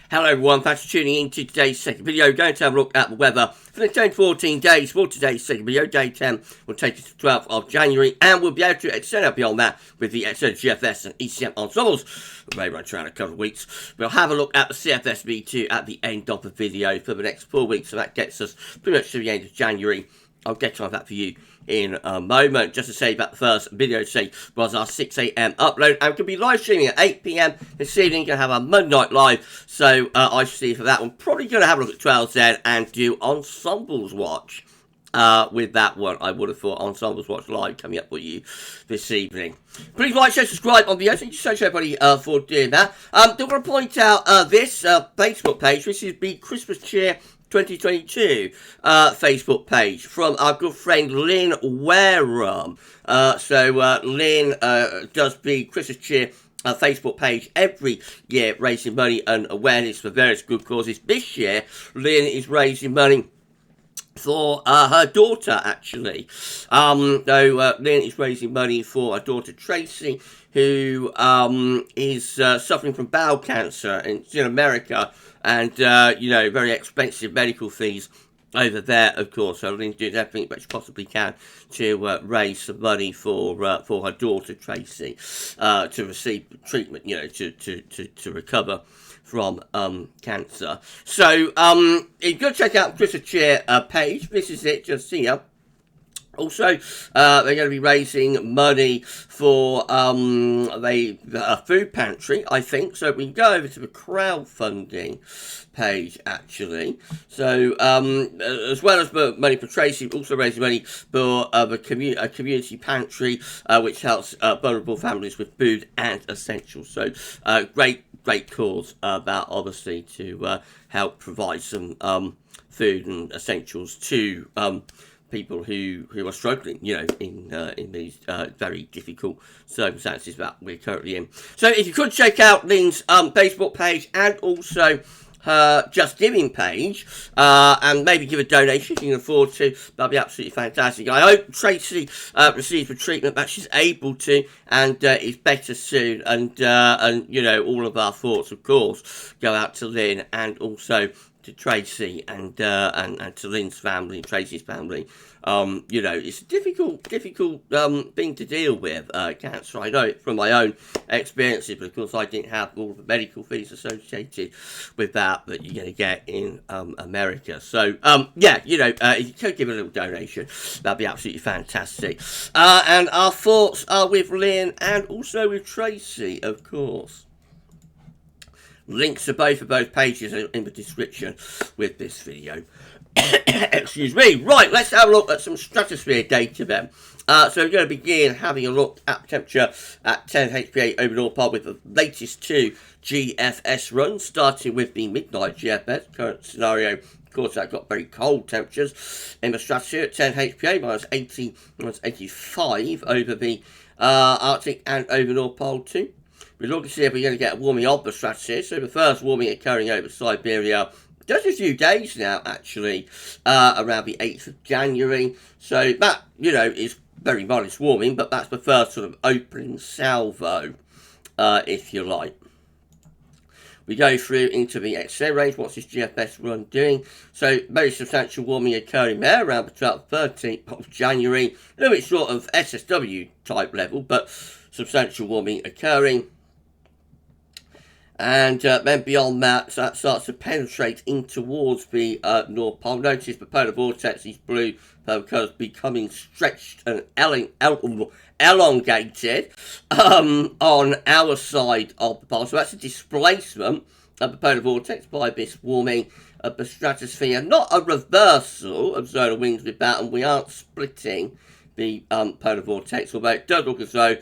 Hello everyone, thanks for tuning in to today's second video. We're going to have a look at the weather for the next 14 days for today's second video. Day 10 will take us to 12th of January, and we'll be able to extend out beyond that with the GFS and ECM ensembles. We may run around a couple of weeks. We'll have a look at the CFS V2 at the end of the video for the next 4 weeks, so that gets us pretty much to the end of January. I'll get to that for you in a moment. Just to say about the first video today was our 6 AM upload, and we're going to be live streaming at 8 PM this evening. Going to have our Monday Night Live, so I should see for that one. Probably going to have a look at 12th then and do Ensembles Watch with that one. I would have thought Ensembles Watch Live coming up for you this evening. Please like, share, subscribe on the video. Thank you so much everybody for doing that. Don't want to point out this Facebook page. This is the Christmas Cheer 2022 Facebook page from our good friend Lynn Wareham. Lynn does the Christmas Cheer Facebook page every year, raising money and awareness for various good causes. This year, Lynn is raising money for her daughter, actually. Lynn is raising money for her daughter Tracy, who is suffering from bowel cancer in America, and very expensive medical fees over there, of course. So Lynn's doing everything that she possibly can to raise some money for her daughter Tracy to receive treatment, to recover from cancer. So you go check out the Christmas Cheer page. This is it, just here. Also, they're going to be raising money for a food pantry, I think. So we can go over to the crowdfunding page, actually. So, as well as the money for Tracy, we're also raising money for a community pantry, which helps vulnerable families with food and essentials. So, great cause, that obviously to help provide some food and essentials to people who are struggling, in these very difficult circumstances that we're currently in. So if you could check out Lynn's Facebook page and also her Just Giving page, and maybe give a donation if you can afford to, that'd be absolutely fantastic. I hope Tracy receives the treatment that she's able to, and is better soon. And all of our thoughts, of course, go out to Lynn and also to Tracy and to Lynn's family, Tracy's family. It's a difficult thing to deal with, cancer. I know it from my own experiences, but of course I didn't have all the medical fees associated with that you're going to get in America. So, if you could give a little donation, that'd be absolutely fantastic. And our thoughts are with Lynn and also with Tracy, of course. Links to both of those pages are in the description with this video. Excuse me. Right, let's have a look at some stratosphere data then. So we're going to begin having a look at temperature at 10 HPA over North Pole with the latest two GFS runs, starting with the midnight GFS. Current scenario, of course, that got very cold temperatures in the stratosphere at 10 HPA, minus 80, minus 85 over the Arctic and over North Pole too. We're looking to see if we're going to get a warming of the stratosphere. So the first warming occurring over Siberia just a few days now, actually, around the 8th of January. So that, is very modest warming, but that's the first sort of opening salvo, if you like. We go through into the XA range. What's this GFS run doing? So very substantial warming occurring there around the 12th, 13th of January. A little bit short of SSW type level, but substantial warming occurring. And then beyond that, so that starts to penetrate in towards the North Pole. Notice the polar vortex, these blue colours becoming stretched and elongated on our side of the pole. So that's a displacement of the polar vortex by this warming of the stratosphere. Not a reversal of zonal winds with that, and we aren't splitting the polar vortex, although it does look as though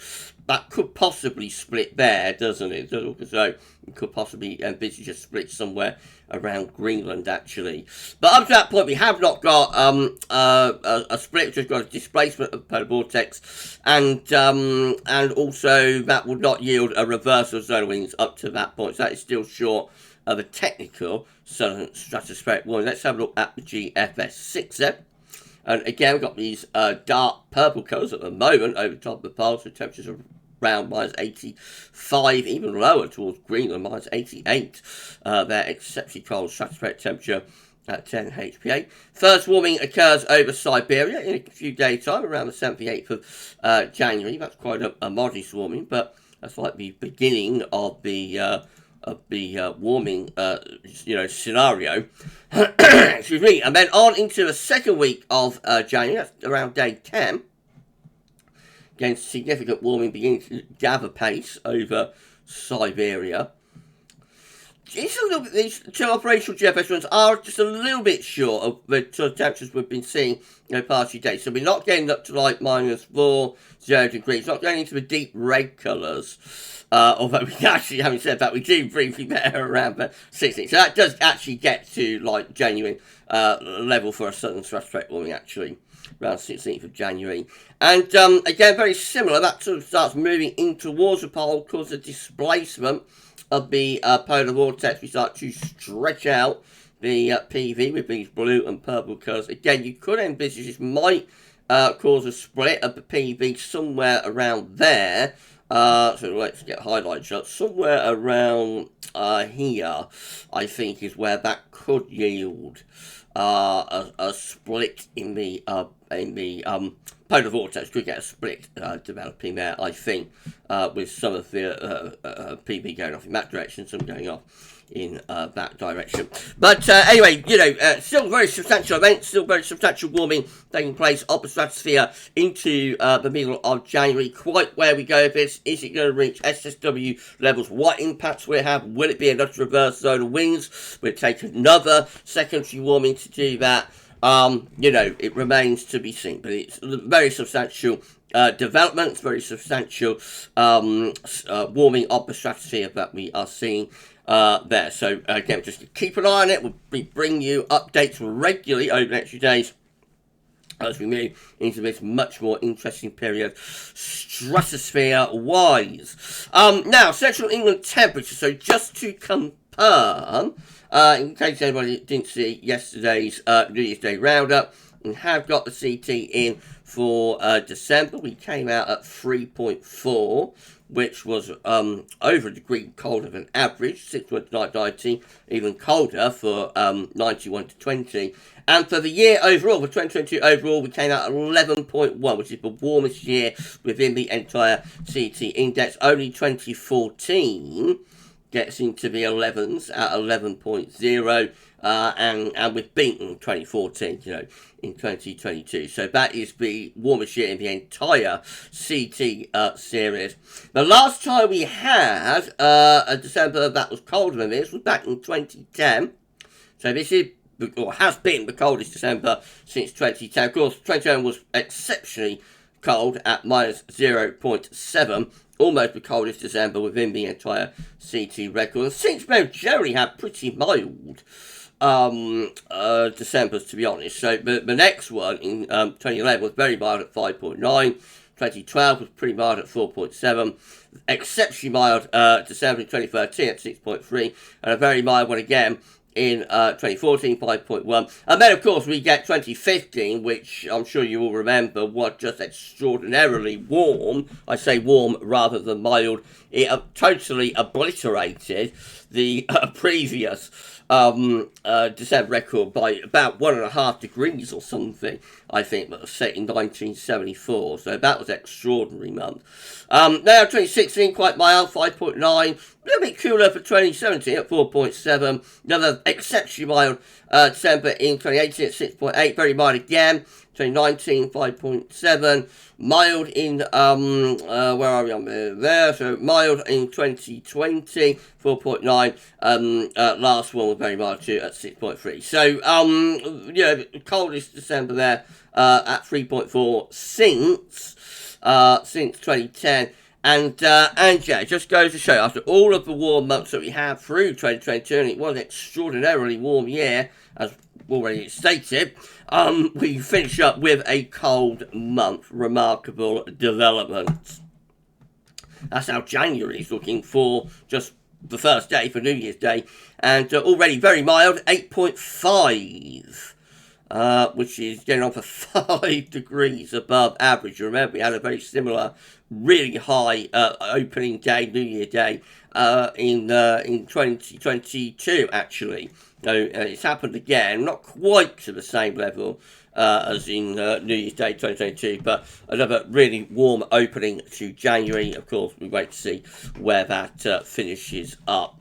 that could possibly split there, doesn't it? It does look as though it could possibly envisage a split somewhere around Greenland, actually. But up to that point, we have not got a split. We've just got a displacement of the polar vortex, and also that would not yield a reversal of zonal winds up to that point. So that is still short of a technical southern stratospheric warming. Let's have a look at the GFS 6 then. And again, we've got these dark purple colours at the moment over the top of the pole, so temperatures are around -85, even lower towards Greenland, -88. Their exceptionally cold stratospheric temperature at 10 HPA. First warming occurs over Siberia in a few days' time, around the 7th and 8th of January. That's quite a modest warming, but that's like the beginning of the warming, scenario. Excuse me. And then on into the second week of January, that's around day 10. Again, significant warming beginning to gather pace over Siberia. It's a little bit, these two operational GFS runs are just a little bit short of the temperatures we've been seeing in the past few days. So we're not getting up to like -4, 0 degrees, not going into the deep red colours. Although we actually, having said that, we do briefly there around the 16. So that does actually get to like genuine level for a southern stratospheric warming actually. Around 16th of January. And again, very similar, that sort of starts moving in towards the pole, cause the displacement of the polar vortex. We start to stretch out the PV with these blue and purple colours. Again, you could envisage this might cause a split of the PV somewhere around there. So let's get highlight shots. Somewhere around here, I think, is where that could yield a split in the polar vortex. Could get a split developing there, I think, with some of the PV going off in that direction, some going off in that direction. But anyway, still very substantial event, still very substantial warming taking place up the stratosphere into the middle of January. Quite where we go with this, is it going to reach SSW levels? What impacts will it have? Will it be another reverse zone of winds? Will it take another secondary warming to do that? It remains to be seen, but it's very substantial developments, very substantial warming of the stratosphere that we are seeing there. So again, just keep an eye on it. We'll be bringing you updates regularly over the next few days as we move into this much more interesting period stratosphere-wise. Now, Central England temperature. So just to confirm, in case anybody didn't see yesterday's New Year's Day roundup, we have got the CT in for December. We came out at 3.4, which was over a degree colder than average, 61 to 90, even colder for 91 to 20. And for the year overall, for 2022 overall, we came out at 11.1, which is the warmest year within the entire CT index. Only 2014 gets into the 11s at 11.0, and we've beaten 2014, in 2022. So that is the warmest year in the entire CT series. The last time we had a December that was colder than this was back in 2010. So this is, or has been, the coldest December since 2010. Of course, 2010 was exceptionally cold at -0.7. Almost the coldest December within the entire CT record. And since then, generally had pretty mild Decembers, to be honest. So the next one in 2011 was very mild at 5.9. 2012 was pretty mild at 4.7. Exceptionally mild December in 2013 at 6.3. And a very mild one again in 2014, 5.1. And then, of course, we get 2015, which I'm sure you all remember was just extraordinarily warm. I say warm rather than mild. It totally obliterated the previous December record by about 1.5 degrees or something, I think, that was set in 1974. So that was an extraordinary month. Now 2016, quite mild, 5.9. A little bit cooler for 2017 at 4.7. Another exceptionally mild December in 2018 at 6.8. Very mild again. 2019, 5.7. Mild in, where are we on there? So mild in 2020, 4.9. Last one was very mild too at 6.3. So, coldest December there at 3.4 since 2010. And yeah, it just goes to show, after all of the warm months that we had through 2022, and it was an extraordinarily warm year, as already stated, we finish up with a cold month. Remarkable development. That's how January is looking for just the first day, for New Year's Day, and already very mild, 8.5. Which is getting on for 5 degrees above average. You remember, we had a very similar really high opening day, New Year Day, in 2022 actually. So it's happened again, not quite to the same level as in New Year's Day 2022, but another really warm opening to January. Of course, we wait to see where that finishes up.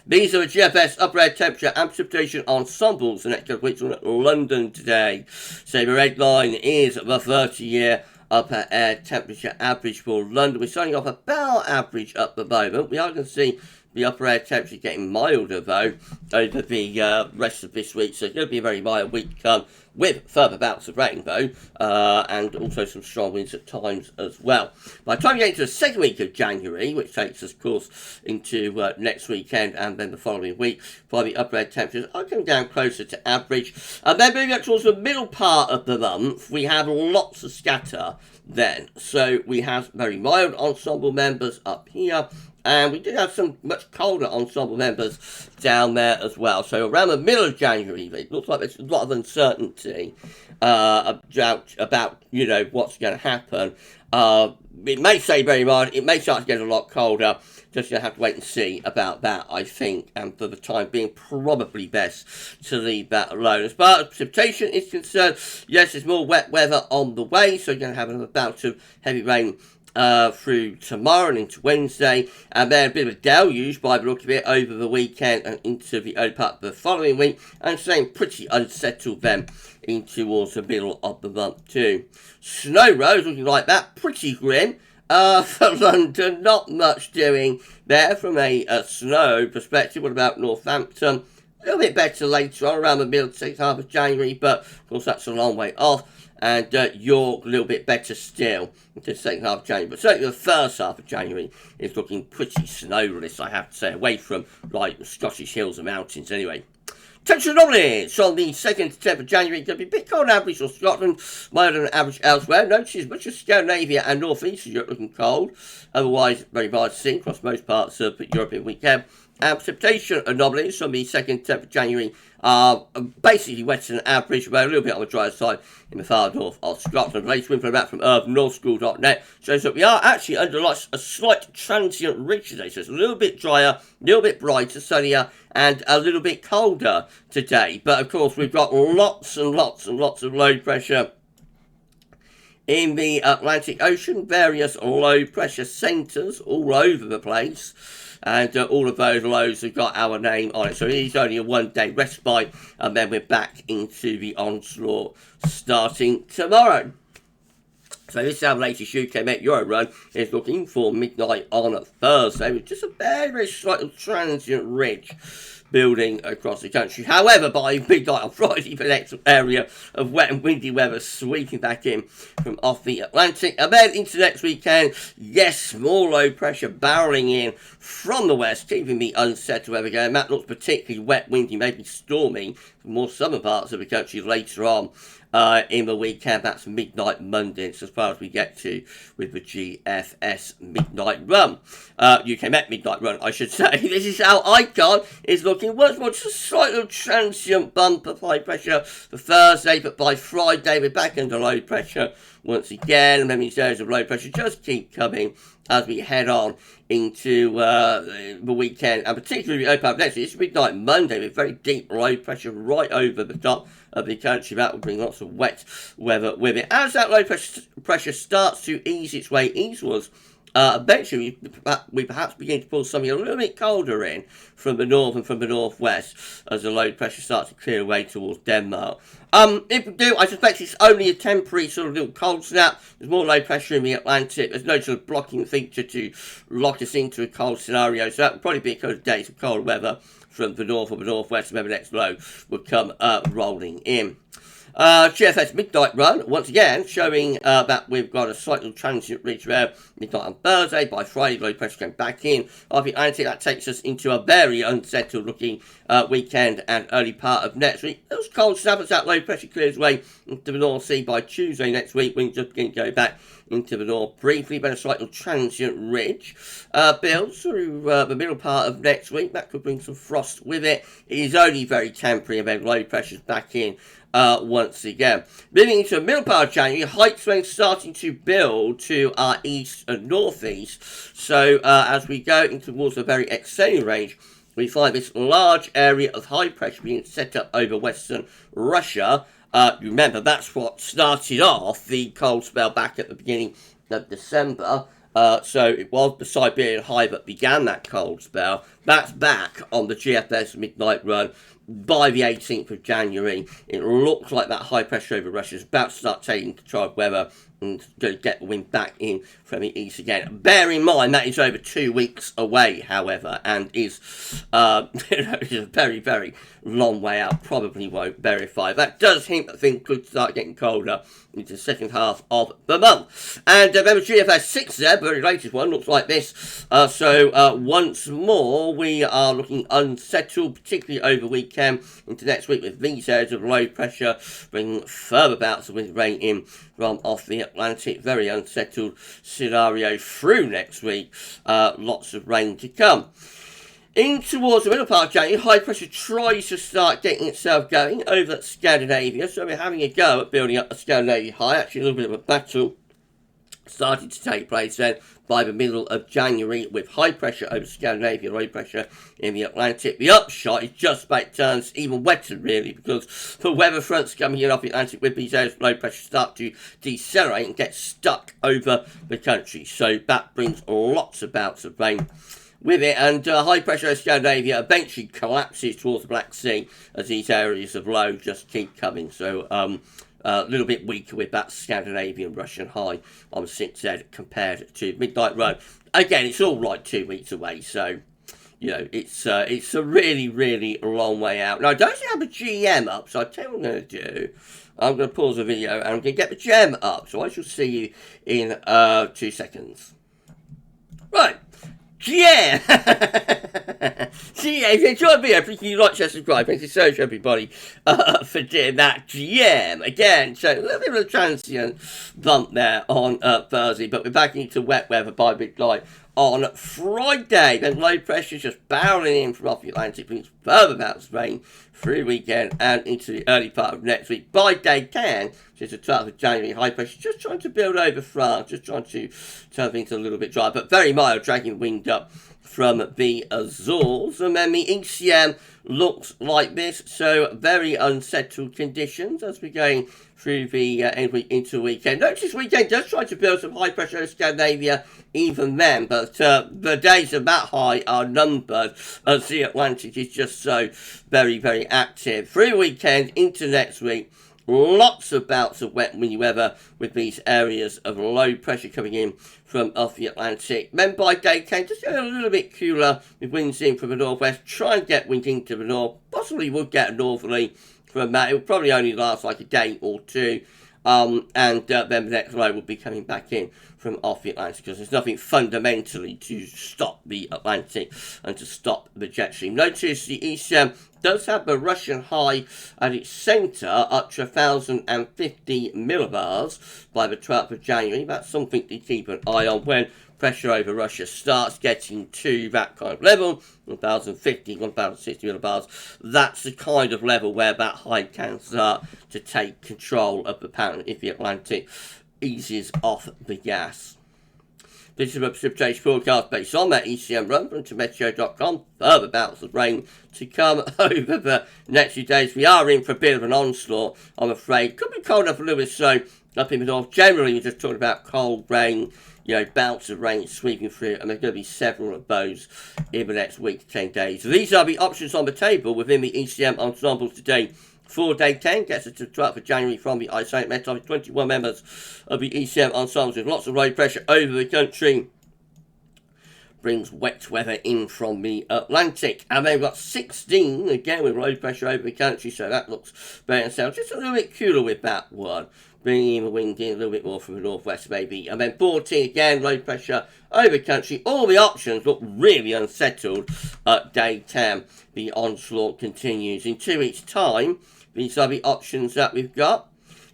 These are the GFS upper air temperature and precipitation ensembles the next couple of weeks on London today. So the red line is the 30-year upper air temperature average for London. We're starting off about average at the moment. We are going to see the upper air temperature getting milder, though, over the rest of this week. So it's going to be a very mild week to come, with further bouts of rain, though, and also some strong winds at times as well. By the time we get into the second week of January, which takes us, of course, into next weekend and then the following week, for the upper air temperatures are coming down closer to average. And then moving up towards the middle part of the month, we have lots of scatter then. So we have very mild ensemble members up here, and we do have some much colder ensemble members down there as well. So around the middle of January, it looks like there's a lot of uncertainty about you know, what's going to happen. It may stay very mild. It may start to get a lot colder. Just going to have to wait and see about that, I think. And for the time being, probably best to leave that alone. As far as precipitation is concerned, yes, there's more wet weather on the way. So you're going to have another bout of heavy rain through tomorrow and into Wednesday, and then a bit of a deluge by the look of it over the weekend and into the early part of the following week, and staying pretty unsettled then in towards the middle of the month too. Snow roads looking like that, pretty grim for London. Not much doing there from a snow perspective. What about Northampton? A little bit better later on, around the middle to second half of January, but of course that's a long way off. And York a little bit better still into the second half of January. But certainly the first half of January is looking pretty snowless, I have to say, away from like the Scottish hills and mountains anyway. Temperature anomalies on the 2nd to 10th of January. Going to be a bit cold on average for Scotland, milder than average elsewhere. Notice much of Scandinavia and North East Europe looking cold. Otherwise, very mild to see across most parts of the European weekend. And precipitation anomalies from the 2nd to 10th of January are basically wetter than average, but a little bit on the drier side in the far north of Scotland. Latest wind from that from urbannorthschool.net shows that we are actually under a slight transient ridge today, so it's a little bit drier, a little bit brighter, sunnier, and a little bit colder today. But of course, we've got lots and lots and lots of low pressure in the Atlantic Ocean, various low pressure centres all over the place. And all of those lows have got our name on it. So it is only a one-day respite, and then we're back into the onslaught starting tomorrow. So this is our latest UK Met Euro run is looking for midnight on Thursday, with just a very, very slight transient ridge building across the country. However, by midnight on Friday, the next area of wet and windy weather sweeping back in from off the Atlantic. And then into next weekend, yes, more low pressure barreling in from the west, keeping the unsettled weather going. That looks particularly wet, windy, maybe stormy for more southern parts of the country later on in the weekend. That's midnight Monday. It's as far as we get to with the GFS midnight run. UK Met midnight run, I should say. This is how Icon is looking. Once more, just a slight little transient bump of high pressure for Thursday, but by Friday we're back under low pressure once again. And then these areas of low pressure just keep coming as we head on into the weekend, and particularly open up next week. It's midnight Monday with very deep low pressure right over the top of the country. That will bring lots of wet weather with it. As that low pressure starts to ease its way eastwards, eventually we perhaps begin to pull something a little bit colder in from the north and from the northwest as the low pressure starts to clear away towards Denmark. If we do, I suspect it's only a temporary sort of little cold snap. There's more low pressure in the Atlantic. There's no sort of blocking feature to lock us into a cold scenario. So that will probably be a couple of days of cold weather from the north or the northwest, and then the next low will come rolling in. GFS midnight run, once again, showing that we've got a slightly transient ridge there midnight on Thursday. By Friday, low pressure going back in. I think that takes us into a very unsettled looking weekend and early part of next week. Those cold snappers, that low pressure clears away into the North Sea by Tuesday next week. We can just begin to go back into the north briefly, but a slightly transient ridge builds through the middle part of next week. That could bring some frost with it. It is only very temporary, and then low pressure's back in once again. Moving into the middle part of January, high swing starting to build to our east and northeast. So as we go into towards the very extended range, we find this large area of high pressure being set up over western Russia. Remember, that's what started off the cold spell back at the beginning of December. So it was the Siberian high that began that cold spell. That's back on the GFS midnight run by the 18th of January. It looks like that high pressure over Russia is about to start taking control of weather and going to get the wind back in from the east again. Bear in mind that is over 2 weeks away, however, and is is a very, very long way out. Probably won't verify. That does hint that things could start getting colder into the second half of the month. And remember, GFS 6 there, the very latest one, looks like this. So once more, we are looking unsettled, particularly over weekend into next week, with these areas of low pressure bringing further bouts of wind rain in from off the Atlantic. Very unsettled scenario through next week. Lots of rain to come. In towards the middle part of January, high pressure tries to start getting itself going over Scandinavia. So we're having a go at building up a Scandinavia high. Actually, a little bit of a battle started to take place then by the middle of January, with high pressure over Scandinavia, low pressure in the Atlantic. The upshot is just about it turns even wetter, really, because the weather fronts coming in off the Atlantic with these areas of low pressure start to decelerate and get stuck over the country. So that brings lots of bouts of rain with it, and high pressure over Scandinavia eventually collapses towards the Black Sea as these areas of low just keep coming. So a little bit weaker with that Scandinavian Russian high on 6Z compared to midnight run. Again, it's all like 2 weeks away, so you know it's a really, really long way out. Now, I don't have a GM up, so I'll tell you what I'm going to do. I'm going to pause the video and I'm going to get the gem up, so I shall see you in 2 seconds. Right. Yeah! So yeah, if you enjoyed the video, please like, share, subscribe. Thank you so much, everybody, for doing that. GM, again, so a little bit of a transient bump there on Thursday, but we're back into wet weather by midnight on Friday. Then low pressure just barreling in from off the Atlantic, brings further bouts of rain through weekend and into the early part of next week. By day 10, which is the 12th of January, high pressure just trying to build over France, just trying to turn things a little bit dry, but very mild, dragging the wind up from the Azores. And then the ECM looks like this, so very unsettled conditions as we're going through the end week into the weekend. Notice this weekend does try to build some high pressure over Scandinavia even then, but the days of that high are numbered as the Atlantic is just so very, very active. Through the weekend into next week, lots of bouts of wet windy weather with these areas of low pressure coming in from off the Atlantic. Then by day 10, just a little bit cooler with winds in from the northwest. Try and get wind into the north. Possibly would get a northerly from that. It will probably only last like a day or two. And then the next low will be coming back in from off the Atlantic, because there's nothing fundamentally to stop the Atlantic and to stop the jet stream. Notice the ECM does have the Russian high at its centre up to 1,050 millibars by the 12th of January. That's something to keep an eye on when pressure over Russia starts getting to that kind of level, 1,050, 1,060 millibars. That's the kind of level where that high can start to take control of the pattern if the Atlantic eases off the gas. This is a precipitation forecast based on that ECM run from Meteo.com. Further bouts of rain to come over the next few days. We are in for a bit of an onslaught, I'm afraid. Could be cold enough a little bit so up in the north. Generally, we're just talking about cold rain, you know, bouts of rain sweeping through, and there's going to be several of those in the next week to 10 days. So these are the options on the table within the ECM ensembles today. For day 10 gets us to 12th of January from the isolated Met Office. 21 members of the ECM ensembles with lots of low pressure over the country. Brings wet weather in from the Atlantic. And they've got 16, again, with low pressure over the country, so that looks very unsettled. Just a little bit cooler with that one. Bringing in the wind in a little bit more from the northwest, maybe. And then 14, again, low pressure over the country. All the options look really unsettled at day 10. The onslaught continues. In 2 weeks' time, these are the options that we've got.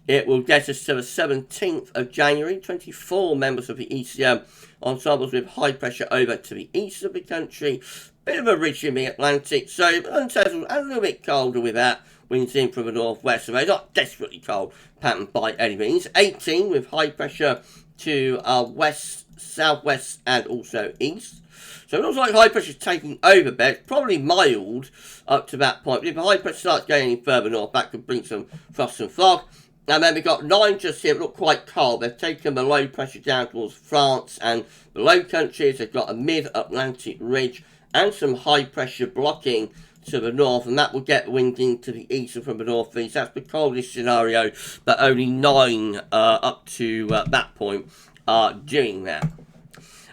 It will get us to the 17th of January. 24 members of the ECM ensembles with high pressure over to the east of the country. Bit of a ridge in the Atlantic, so unsettled and a little bit colder with that. winds in from the northwest, so they're not desperately cold pattern by any means. 18 with high pressure to west, southwest, and also east. So it looks like high pressure is taking over there. It's probably mild up to that point. But if the high pressure starts going any further north, that could bring some frost and fog. And then we've got 9 just here, look quite cold. They've taken the low pressure down towards France and the Low Countries. They've got a mid-Atlantic ridge and some high pressure blocking to the north, and that will get wind into the east and from the northeast. That's the coldest scenario, but only 9 up to that point are doing that.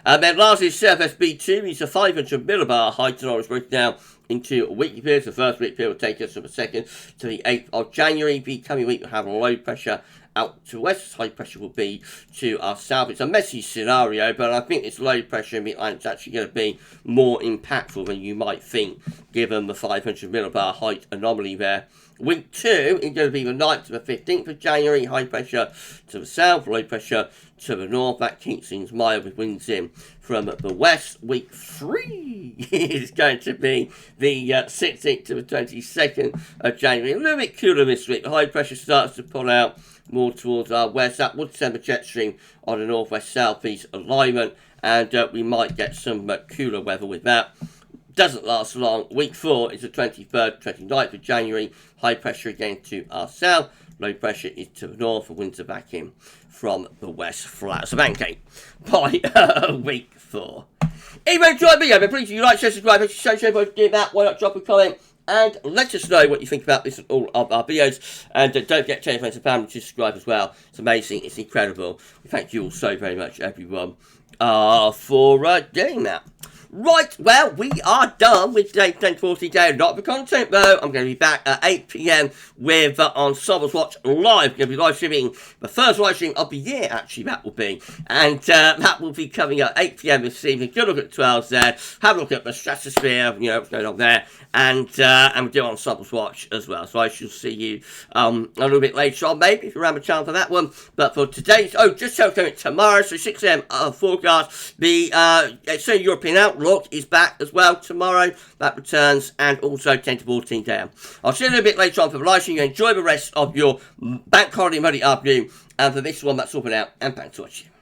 And then lastly, surface B2 is a 500 millibar high tomorrow, broken down into weekly periods. The first week period will take us from the 2nd to the 8th of January. The coming week will have low pressure out to west. High pressure will be to our south. It's a messy scenario, but I think this low pressure in the Atlantic is actually going to be more impactful than you might think, given the 500 millibar height anomaly there. Week 2 is going to be the 9th to the 15th of January. High pressure to the south, low pressure to the north. That keeps things mild with winds in from the west. Week 3 is going to be the 16th to the 22nd of January. A little bit cooler this week. The high pressure starts to pull out more towards our west. That would send a jet stream on the northwest-southeast alignment, and we might get some cooler weather with that. Doesn't last long. Week 4 is the 23rd, 29th of January. High pressure again to our south. Low pressure is to the north. And winds are back in from the west, flat as a pancake by week 4. If you enjoyed the video, please do like, share, subscribe. If you show by doing that, why not drop a comment and let us know what you think about this and all of our videos. And don't forget to tell your friends and family to subscribe as well. It's amazing. It's incredible. Thank you all so very much, everyone, for doing that. Right, well, we are done with today's 1040 day. Not the content, though. I'm going to be back at 8 p.m. with Ensembles Watch Live. I'm going to be live streaming the first live stream of the year, actually, that will be. And that will be coming at 8 p.m. this evening. Good look at 12 there. Have a look at the Stratosphere, you know, what's going on there. And we'll do Ensembles Watch as well. So I shall see you a little bit later on, maybe, if you around the channel for that one. But for today's, just tell me tomorrow, so 6 a.m. Forecast, the European Outlook is back as well tomorrow. That returns, and also 10 to 14 down. I'll see you a little bit later on for the live stream. You enjoy the rest of your bank holiday Monday afternoon. And for this one, that's all for now. And thanks for watching.